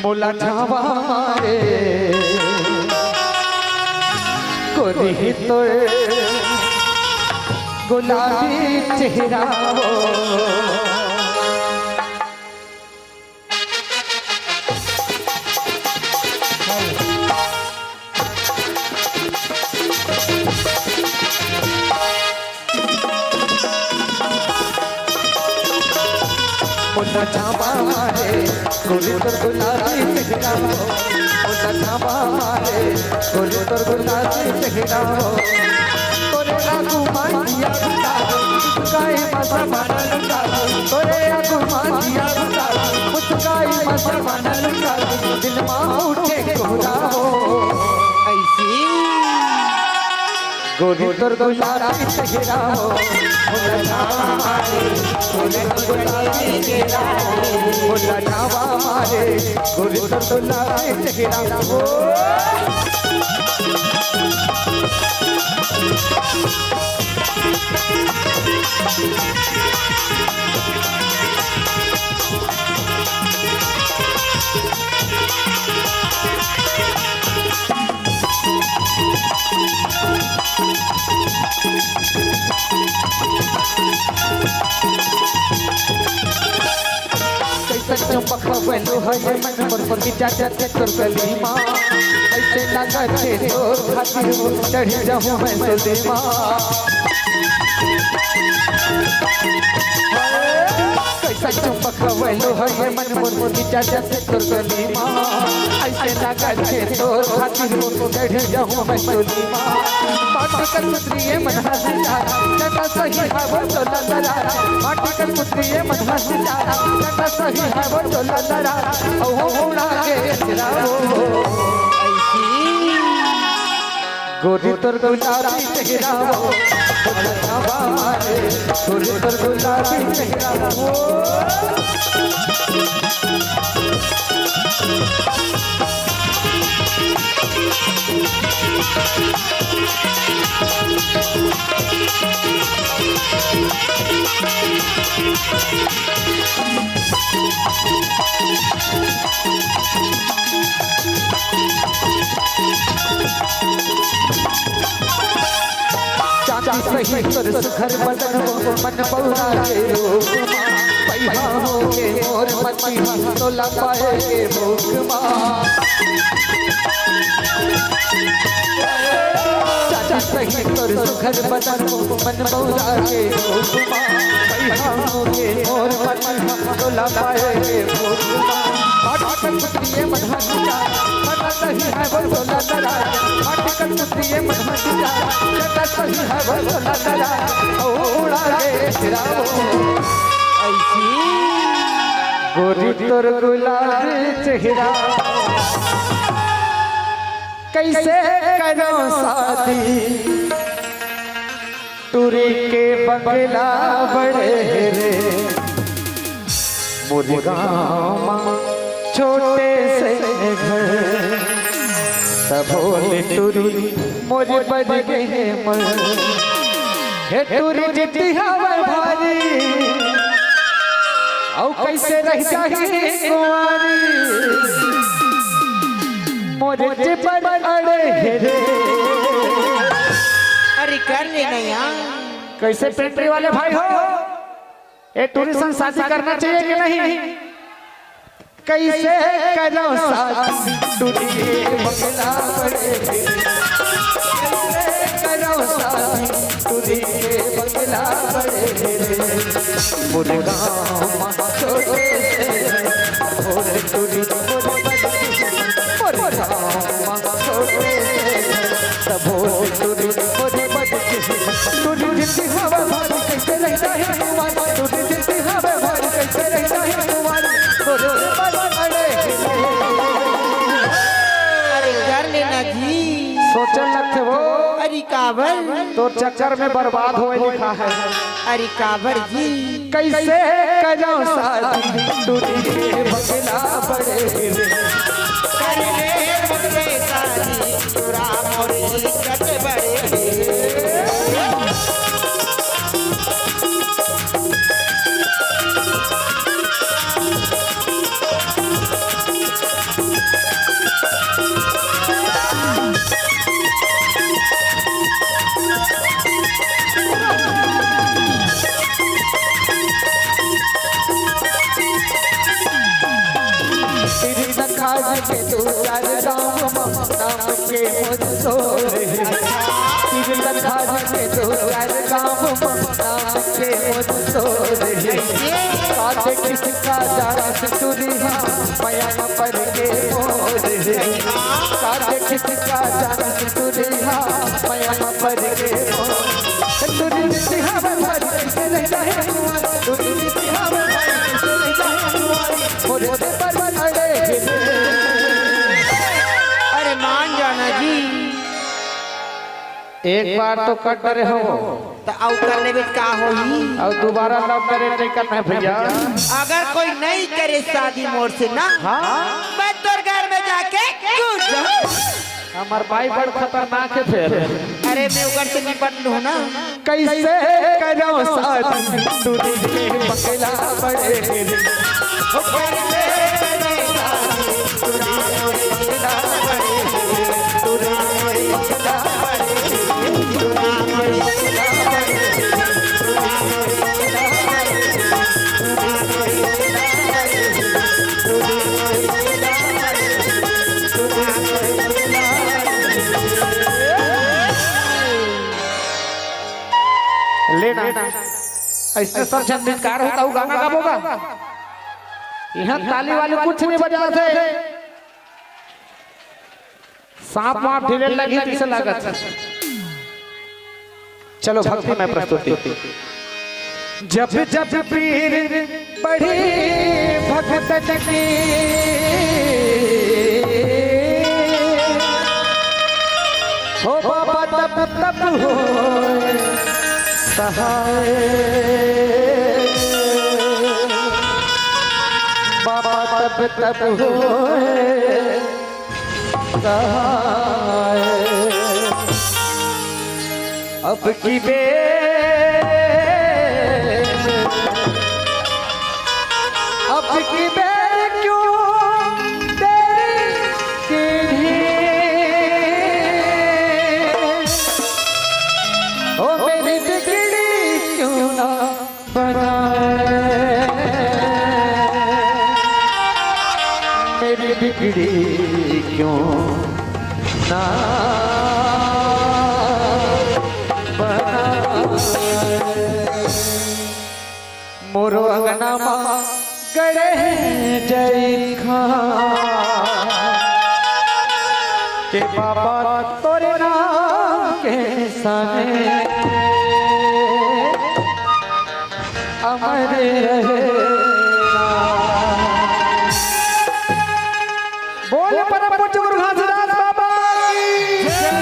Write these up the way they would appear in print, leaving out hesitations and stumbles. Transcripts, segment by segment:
मोला छावारे कोरी तो गुलाबी चेहरा वो मोला छावारे कोरी तो गुलाबी चेहरा वो मोला छावारे कोरी तो गुलाबी चेहरा वो तोरे आगू मांगिया मुस्काई मसा माना लुटा तोरे आगू मांगिया मुस्काई मसा माना लुटा दिल मां उठे कोरा हो ऐसी गोरी तोर गुलाबी चेहरा हो मोला छावारे गोरी तोर गुलाबी चेहरा हो मोला छावारे गोरी तोर गुलाबी चेहरा हो कैसे पखवेलो है मन मोर की चाचा तोर गलीमा ऐसे लगा छे तोर खातिर चढ़ जाऊं मैं सुलेमा कैसे पखवेलो है मन मोर की चाचा तोर गलीमा ऐसे लगा छे तोर खातिर चढ़ जाऊं मैं सुलेमा माटी कर पुत्रिये मन हंसता जटा सही है वो तो ललरा माटी कर पुत्रिये मन हंसता जटा सही है वो तो ललरा ओ उड़ा के चराओ ऐसी गोरी तोर गुलाबी चेहरा वो छावारे गोरी तोर गुलाबी चेहरा वो सही तोर सुखर बदन मन पौरा के रूप पैहा हो के मोर मती तो लपाए के भूख चाचा सही तोर सुखर बदन मन पौरा के रूप पैहा हो के मोर मती तो लपाए के भूख माटी पुत्रिये मन हंसता मन सही है वो तो ललरा माटी पुत्रिये मन हंसता जटा सही है वो तो ललरा उड़ा के चराओ ऐसी गोरी तोर गुलाबी चेहरा कैसे करो शादी टूरी के बंगला बड़े रे मोरी गाँव छोटे से घर तबोले टूरी मोरे बज गए मन हे टूरी जितनी हवा भारी औ कैसे रह जाही कुंवारी मोरे चिपड़ अड़े रे अरे कर लेना यार कैसे पेट्री वाले भाई हो ये टूरी संग शादी करना चाहिए कि नहीं कैसे करो शादी टूरी बंगला बड़े कैसे करो शादी टूरी बंगला बड़े मोरे गाँव छोटे मोरे टूरी मोरे गाँव छोटे मोरे टूरी मोरे बड़े टूरी जितनी हवा भारी कैसे रहता है तुम्हारा टूरी जितनी हवा भारी कैसे रहता है तुम्हारा अरे कर लेना जी सोचल न थे वो अरे काबर तो चक्कर में बर्बाद हो लिखा है अरे काबर जी कैसे करो शादी टूटी के बंगला बड़े कर ले बगले शादी तोरा मोरे इज्जत बड़े तेरी नखाज के तू चार गाँव नाम के मुझको तेरी नखाज के तू चार गाँव नाम के मुझको काटे किसका जारा सितुरिया माया पर के मोर काटे किसका जारा सितुरिया माया पर के मोर तुरी निहा भर के रह जाए तुरी निहा भर के रह जाए मोरे पर अड़े अरे मान जाना जी। एक बार तो कट रहे हो तो आउ करने में का होई और दोबारा लव करे नहीं करना है भैया। अगर कोई नहीं करे शादी मोर से ना हाँ मैं तोर घर में जाके कूद जाऊं। हमार भाई बड़ खतरनाक है फिर। अरे मैं उगर से निपट लूं ना। कैसे करो शादी तू दिल में पकड़ा पड़े हो कैसे लेना ऐसे सब संस्कार होता हूँ गाना कब होगा यहाँ ताली वाले कुछ नहीं बजा थे सांप वाप ढीले लगी किसे लागत। चलो भक्ति में प्रस्तुति। जब जब पीर बढ़ी भगत की हो बाबा तब तब हो सहाय बाबा तब तब हो सहाय अब की अब की क्यों तेरी ओ मेरी बिगड़ी क्यों ना बनाए मेरी बिगड़ी क्यों ना मोरो अंगनामा गड़े जय खां के बाबा तोरे नाम के सने अमर बोल परम पूज्य गुरु घासीदास बाबा की जय।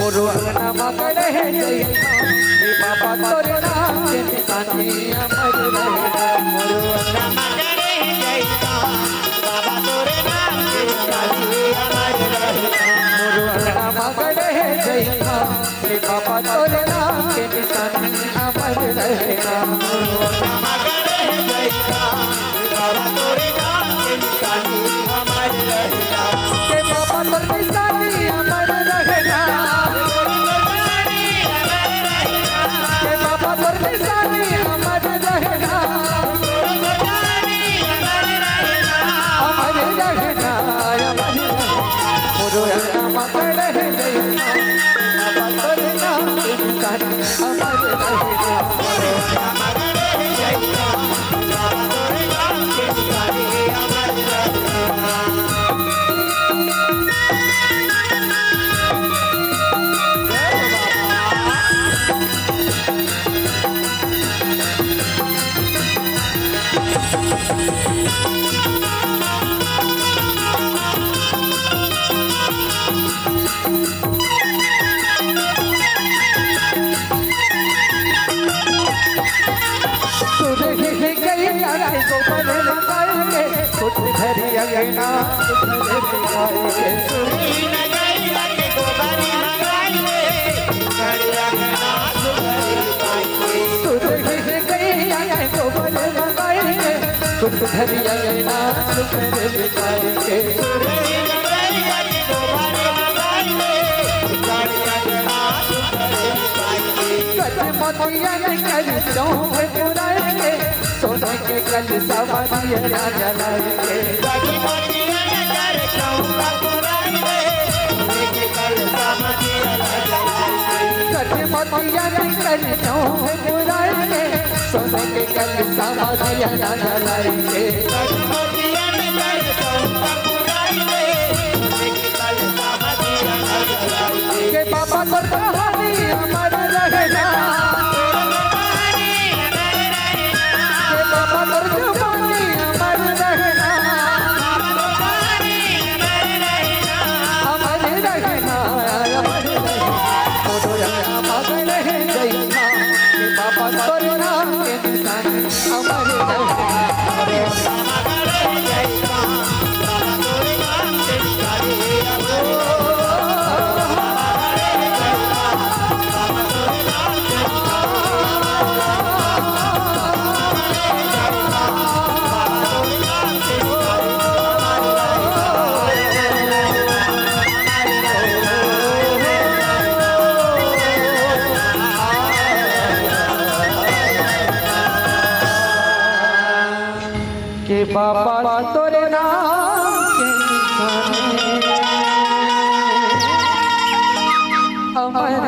मोरो अंगनामा गड़े जय बाबा तोरे नाम के निशाने अमर रहेगा। मोरो अंगनामा गड़े जय बाबा तोरे नाम के निशाने अमर रहेगा। मोरो अंगनामा गड़े जय बाबा तोरे नाम के निशाने अमर रहेगा। मोरो अंगनामा गड़े जय बाबा तोरे नाम के निशाने अमर रहेगा। के बाबा तोरे निशाने अमर रहेगा। धरी अंगना सुधरिया ना सुधर बिताएंगे मोतिया निकल चौक पुराएंगे सोने के कल सवारिया ना जलाएंगे मोतिया निकल चौक पुराएंगे सोने के कल सवारिया ना जलाएंगे के बाबा तो कहानी अमर रहना के बाबा तो जुबानी अमर रहना अमर रहना तो अमर रह गईना के बाबा तो नाम के निशान अमर रहना के बाबा तोरे नाम के निशान अमर